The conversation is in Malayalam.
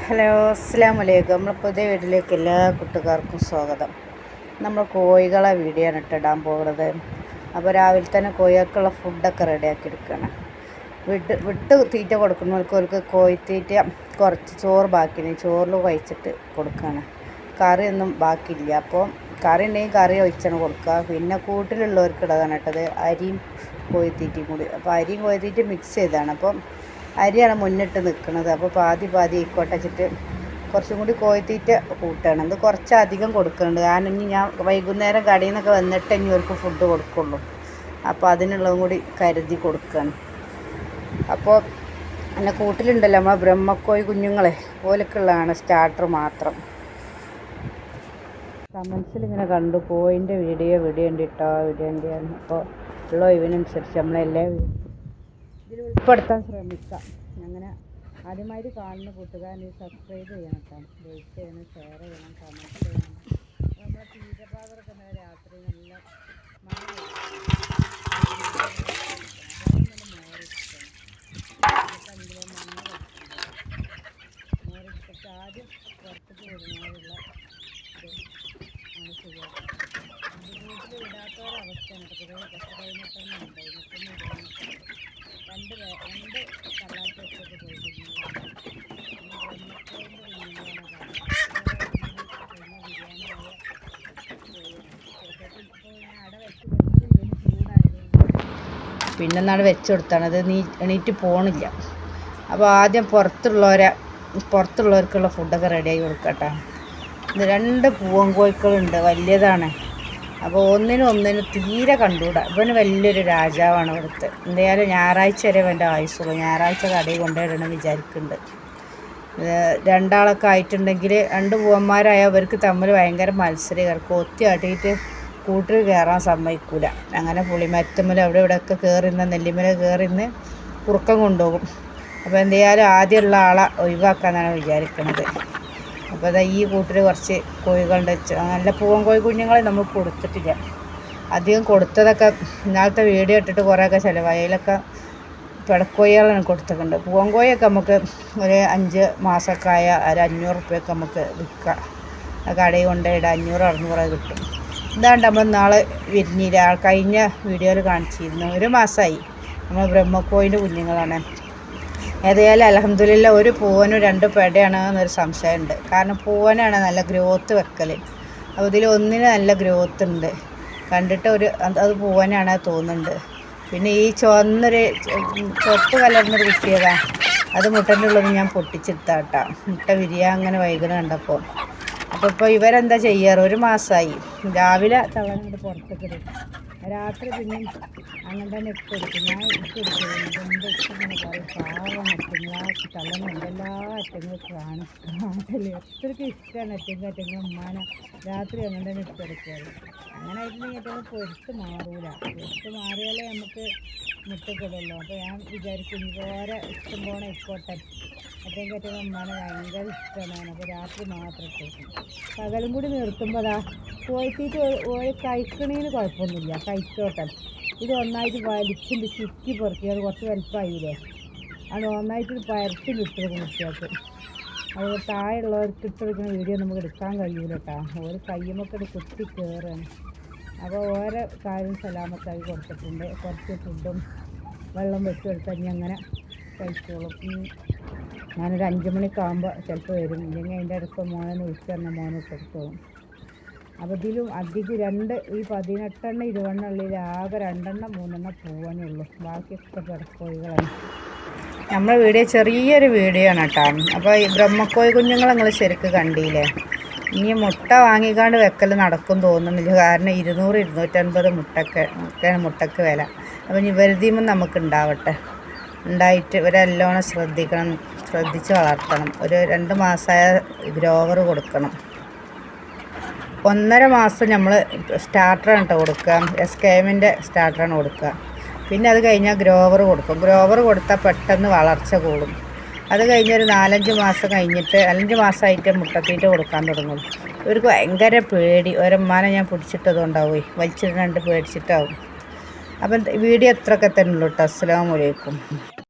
ഹലോ, അസ്സലാമു അലൈക്കും. നമ്മൾ പുതിയ വീട്ടിലേക്ക് എല്ലാ കൂട്ടുകാർക്കും സ്വാഗതം. നമ്മൾ കോഴികളെ വീഡിയോ ആണ് ഇടാൻ പോകുന്നത്. അപ്പോൾ രാവിലെ തന്നെ കോഴികൾക്കുള്ള ഫുഡൊക്കെ റെഡിയാക്കി എടുക്കണം. വിട്ട് തീറ്റ കൊടുക്കുന്നവർക്ക് കോഴിത്തീറ്റ കുറച്ച് ചോറ് ബാക്കിയാണ്, ചോറിൽ കഴിച്ചിട്ട് കൊടുക്കുകയാണ്. കറിയൊന്നും ബാക്കിയില്ല. അപ്പോൾ കറി ഉണ്ടെങ്കിൽ കറി ഒഴിച്ചാണ് കൊടുക്കുക. പിന്നെ കൂട്ടിലുള്ളവർക്ക് ഇടാതാണ് ഇട്ടത് അരിയും കോഴിത്തീറ്റയും കൂടി. അപ്പോൾ അരിയും കോഴിത്തീറ്റ മിക്സ് ചെയ്താണ്. അപ്പം അരിയാണ് മുന്നിട്ട് നിൽക്കുന്നത്. അപ്പോൾ പാതി ആയിക്കോട്ടെ വെച്ചിട്ട് കുറച്ചും കൂടി കോഴിത്തീറ്റ കൂട്ടുകയാണ്. ഇത് കുറച്ചധികം കൊടുക്കുന്നുണ്ട്. കാരണം ഇനി ഞാൻ വൈകുന്നേരം കടയിൽ നിന്നൊക്കെ വന്നിട്ട് ഇനി അവർക്ക് ഫുഡ് കൊടുക്കുള്ളൂ. അപ്പോൾ അതിനുള്ളതും കൂടി കരുതി കൊടുക്കുകയാണ്. അപ്പോൾ എന്നെ കൂട്ടിലുണ്ടല്ലോ നമ്മൾ ബ്രഹ്മക്കോഴി കുഞ്ഞുങ്ങളെ പോലൊക്കെയുള്ളതാണ് സ്റ്റാർട്ടർ മാത്രം. കമൻസിൽ ഇങ്ങനെ കണ്ടു കോഴിൻ്റെ വീഡിയോ ഉണ്ട് കേട്ടോ, വീഡിയോ ഉണ്ട്. അപ്പോൾ ഉള്ള ഒഴിവിനനുസരിച്ച് നമ്മളെല്ലാ ഇതിൽ ഉൾപ്പെടുത്താൻ ശ്രമിക്കാം. അങ്ങനെ ആദ്യമായിട്ട് കാണുന്ന കൂട്ടുകാരൻ സബ്സ്ക്രൈബ് ചെയ്യണം കേട്ടോ, ലൈക്ക് ചെയ്യണം, ഷെയർ ചെയ്യണം, കമൻറ്റ് ചെയ്യണം. നമ്മളെ തീരഭാഗമൊക്കെ രാത്രി നല്ല മഴ മോറിച്ചിട്ട് ആദ്യം പുറത്തേക്ക് വിടുന്നതിനുള്ള ഇത് ശരിയാക്കാം. വീട്ടിൽ വിടാത്തൊരവസ്ഥയാണ്. കുറച്ച് കഴിഞ്ഞിട്ടൊന്നും ഉണ്ട്. രണ്ട് കള്ളാട്ട് വെച്ചൊക്കെ പോയിരുന്നു. പിന്നെ നാട് വെച്ച് കൊടുത്താണ്. അത് എണീറ്റ് പോണില്ല. അപ്പോൾ ആദ്യം പുറത്തുള്ളവർക്കുള്ള ഫുഡൊക്കെ റെഡിയാക്കി കൊടുക്കട്ടെ. ഇത് 2 പൂവൻ കോഴിക്കളുണ്ട്, വലിയതാണ്. അപ്പോൾ ഒന്നിനും തീരെ കണ്ടുകൂടാ. ഇവന് വലിയൊരു രാജാവാണ് ഇവിടുത്തെ. എന്തായാലും ഞായറാഴ്ച വരെ എൻ്റെ ആയുസുള്ളൂ. ഞായറാഴ്ച കടയിൽ കൊണ്ടുവരണം വിചാരിക്കുന്നുണ്ട്. 2 ആളൊക്കെ ആയിട്ടുണ്ടെങ്കിൽ 2 പൂവന്മാരായ അവർക്ക് തമ്മിൽ ഭയങ്കര മത്സരം. കൊത്തി ആട്ടിയിട്ട് കൂട്ടിൽ കയറാൻ സമ്മതിക്കൂല. അങ്ങനെ പുളിമരത്തുമ്മൽ അവിടെ ഇവിടെയൊക്കെ കയറിന്ന് നെല്ലിമല കയറിന്ന് കുറുക്കം കൊണ്ടുപോകും. അപ്പോൾ എന്തായാലും ആദ്യമുള്ള ആളെ ഒഴിവാക്കാന്നാണ് വിചാരിക്കുന്നത്. അപ്പോൾ അതാ ഈ കൂട്ടിൽ കുറച്ച് കോഴികളുടെ നല്ല പൂവൻ കോഴി കുഞ്ഞുങ്ങളെ നമ്മൾ കൊടുത്തിട്ടില്ല. അധികം കൊടുത്തതൊക്കെ ഇന്നാളത്തെ വീഡിയോ ഇട്ടിട്ട് കുറേയൊക്കെ ചിലവായി. അതിലൊക്കെ പിടക്കോഴികളാണ് കൊടുത്തിട്ടുണ്ട്. പൂവൻ കോഴിയൊക്കെ നമുക്ക് ഒരു 5 മാസമൊക്കെ ആയ ഒരു 500 റുപ്യയൊക്കെ നമുക്ക് വിൽക്കാം. കടയിൽ കൊണ്ടുപോയിടാം. 500-600 കിട്ടും. ഇതാണ്ട് നമ്മൾ നാളെ വിരിഞ്ഞില്ല, കഴിഞ്ഞ വീഡിയോയിൽ കാണിച്ചിരുന്നു. 1 മാസമായി. നമ്മൾ ബ്രഹ്മക്കോഴിൻ്റെ കുഞ്ഞുങ്ങളാണ്. ഏതായാലും അൽഹംദുലില്ലാ ഒരു പൂവനും 2 പെടയാണ് എന്നൊരു സംശയമുണ്ട്. കാരണം പൂവനാണ് നല്ല ഗ്രോത്ത് വെക്കൽ. അപ്പോൾ ഇതിൽ ഒന്നിന് നല്ല ഗ്രോത്ത് ഉണ്ട്. കണ്ടിട്ട് അത് പൂവനാണ് തോന്നുന്നുണ്ട്. പിന്നെ ഈ ചുവപ്പ് കലർന്നൊരു കിട്ടിയതാണ്. അത് മുട്ടൻ്റെ ഉള്ളത് ഞാൻ പൊട്ടിച്ചെടുത്താട്ടാ. മുട്ട വിരിയാൻ അങ്ങനെ വൈകുന്ന കണ്ടപ്പോൾ. അപ്പോൾ ഇപ്പോൾ ഇവരെന്താ ചെയ്യാറ്? 1 മാസമായി. രാവിലെ തള്ളനോട് പുറത്തേക്ക് ഇടും, രാത്രി പിന്നെ അങ്ങനെ തന്നെ ഇട്ടെടുക്കും. ഞാൻ ഇട്ടെടുക്കും. ഇങ്ങനെ പറയും, പാവം അറ്റങ്ങളാക്കി തള്ളുന്നുണ്ട്. എല്ലാ അറ്റങ്ങളും കാണല്ലേ. എത്രയ്ക്ക് ഇഷ്ടമാണ് അറ്റങ്ങൾ ഉമ്മാനെ. രാത്രി അങ്ങനെ തന്നെ ഇട്ടെടുക്കുകയാണ്. അങ്ങനെ ആയിട്ടുണ്ടെങ്കിൽ ഏറ്റവും പൊരുത്ത് മാറൂല. പൊരുത്ത് മാറിയാലേ നമുക്ക് മുട്ടക്കിടുള്ളൂ. അപ്പോൾ ഞാൻ വിചാരിക്കും വേറെ ഇഷ്ടം പോണേ ഇക്കോട്ടെ. അറ്റങ്ങൾ ഉമ്മാനെ ഭയങ്കര ഇഷ്ടമാണ്. അപ്പോൾ രാത്രി മാത്രം ഇട്ടേക്കും. പകലും കൂടി നിർത്തുമ്പോൾ അതാ കോഴിത്തീറ്റ് കഴിക്കണേന് കുഴപ്പമൊന്നുമില്ല, കഴിച്ചോട്ടെ. ഇത് ഒന്നായിട്ട് വലിച്ചിട്ട് ചുറ്റി പെറുക്കി. അത് കുറച്ച് വലുപ്പമായില്ലേ, അത് ഒന്നായിട്ട് പരത്തി ഇട്ടെടുക്കും കുട്ടികൾക്ക്. അതുപോലെ താഴെയുള്ളവർക്ക് ഇട്ടെടുക്കുന്ന വീഡിയോ നമുക്ക് എടുക്കാൻ കഴിയൂല കേട്ടോ. ഒരു കയ്യുമൊക്കെ കുത്തി കയറുകയാണ്. അപ്പോൾ ഓരോ കാര്യം സലാമത്തായി കൊടുത്തിട്ടുണ്ട്. കുറച്ച് ഫുഡും വെള്ളം വെച്ച് കൊടുത്താൽ അങ്ങനെ കഴിച്ചോളും. ഞാനൊരു 5 മണിക്കാകുമ്പോൾ ചിലപ്പോൾ വരും. ഇല്ലെങ്കിൽ അതിൻ്റെ അടുത്ത് മോനെ വിളിച്ചു പറഞ്ഞാൽ മോനെ ഇട്ടെടുത്ത് പോകും. അപ്പോൾ ഇതിലും അധികം ഈ 18 20 ഉള്ളിൽ ആകെ 2 3 പൂവനേ ഉള്ളൂ. ബാക്കിയൊക്കെ പിടക്കോഴികളാണ്. നമ്മളെ വീഡിയോ ചെറിയൊരു വീഡിയോ ആണ് കേട്ടോ. അപ്പോൾ ഈ ബ്രഹ്മക്കോഴി കുഞ്ഞുങ്ങൾ നിങ്ങൾ ശരിക്കും കണ്ടില്ലേ. ഇനി മുട്ട വാങ്ങിക്കാണ്ട് വെക്കൽ നടക്കും തോന്നുന്നില്ല. കാരണം 200 250 ഒക്കെയാണ് മുട്ടയ്ക്ക് വില. അപ്പോൾ ഇനി വെറുതെയും നമുക്ക് ഉണ്ടായിട്ട് ഇവരെല്ലോണം ശ്രദ്ധിച്ച് വളർത്തണം. ഒരു 2 മാസമായ ഗ്രോവർ കൊടുക്കണം. 1.5 മാസം നമ്മൾ സ്റ്റാർട്ടറാണ് കേട്ടോ കൊടുക്കുക. SKMൻ്റെ സ്റ്റാർട്ടറാണ് കൊടുക്കുക. പിന്നെ അത് കഴിഞ്ഞാൽ ഗ്രോവർ കൊടുക്കും. ഗ്രോവർ കൊടുത്താൽ പെട്ടെന്ന് വളർച്ച കൂടും. അത് കഴിഞ്ഞൊരു 4-5 മാസം കഴിഞ്ഞിട്ട് 5 മാസമായിട്ട് മുട്ടത്തീറ്റ കൊടുക്കാൻ തുടങ്ങും. ഇവർക്ക് ഭയങ്കര പേടി. ഒരമ്മാനെ ഞാൻ പിടിച്ചിട്ടതുകൊണ്ടാവുമേ, വലിച്ചിട്ട് പേടിച്ചിട്ടാവും. അപ്പം വീഡിയോ എത്രയൊക്കെ തന്നെ ഉള്ളൂ കേട്ടോ. അസ്സലാമു അലൈക്കും.